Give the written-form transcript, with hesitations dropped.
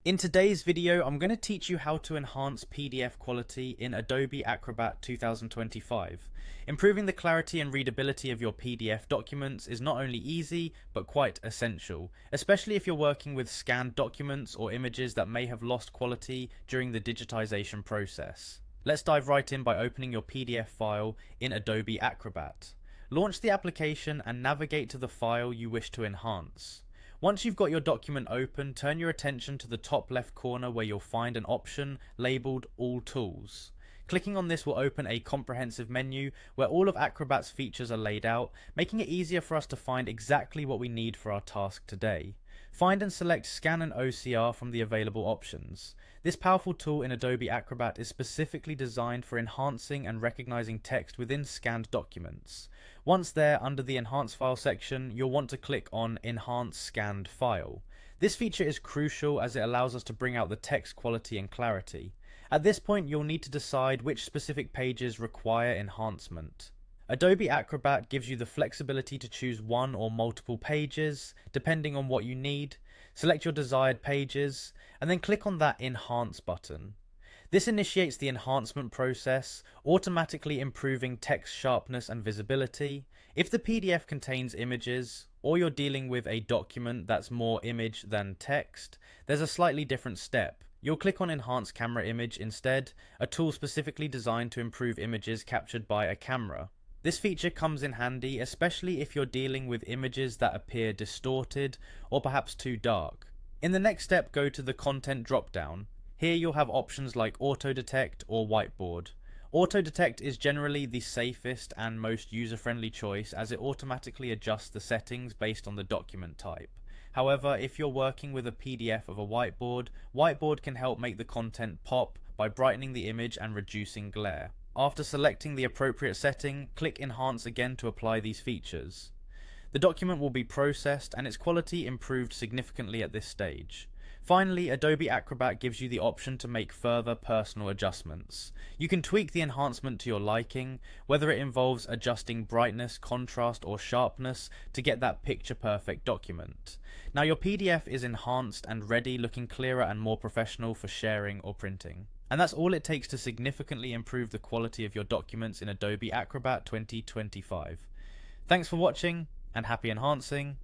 In today's video, I'm going to teach you how to enhance PDF quality in Adobe Acrobat 2025. Improving the clarity and readability of your PDF documents is not only easy, but quite essential, especially if you're working with scanned documents or images that may have lost quality during the digitization process. Let's dive right in by opening your PDF file in Adobe Acrobat. Launch the application and navigate to the file you wish to enhance. Once you've got your document open, turn your attention to the top left corner where you'll find an option labeled All Tools. Clicking on this will open a comprehensive menu where all of Acrobat's features are laid out, making it easier for us to find exactly what we need for our task today. Find and select Scan and OCR from the available options. This powerful tool in Adobe Acrobat is specifically designed for enhancing and recognizing text within scanned documents. Once there, under the Enhance File section, you'll want to click on Enhance Scanned File. This feature is crucial as it allows us to bring out the text quality and clarity. At this point, you'll need to decide which specific pages require enhancement. Adobe Acrobat gives you the flexibility to choose one or multiple pages, depending on what you need. Select your desired pages, and then click on that Enhance button. This initiates the enhancement process, automatically improving text sharpness and visibility. If the PDF contains images, or you're dealing with a document that's more image than text, there's a slightly different step. You'll click on Enhance Camera Image instead, a tool specifically designed to improve images captured by a camera. This feature comes in handy, especially if you're dealing with images that appear distorted or perhaps too dark. In the next step, go to the Content drop-down. Here you'll have options like Auto Detect or Whiteboard. Auto Detect is generally the safest and most user-friendly choice as it automatically adjusts the settings based on the document type. However, if you're working with a PDF of a whiteboard, Whiteboard can help make the content pop by brightening the image and reducing glare. After selecting the appropriate setting, click Enhance again to apply these features. The document will be processed and its quality improved significantly at this stage. Finally, Adobe Acrobat gives you the option to make further personal adjustments. You can tweak the enhancement to your liking, whether it involves adjusting brightness, contrast, or sharpness to get that picture-perfect document. Now your PDF is enhanced and ready, looking clearer and more professional for sharing or printing. And that's all it takes to significantly improve the quality of your documents in Adobe Acrobat 2025. Thanks for watching, and happy enhancing!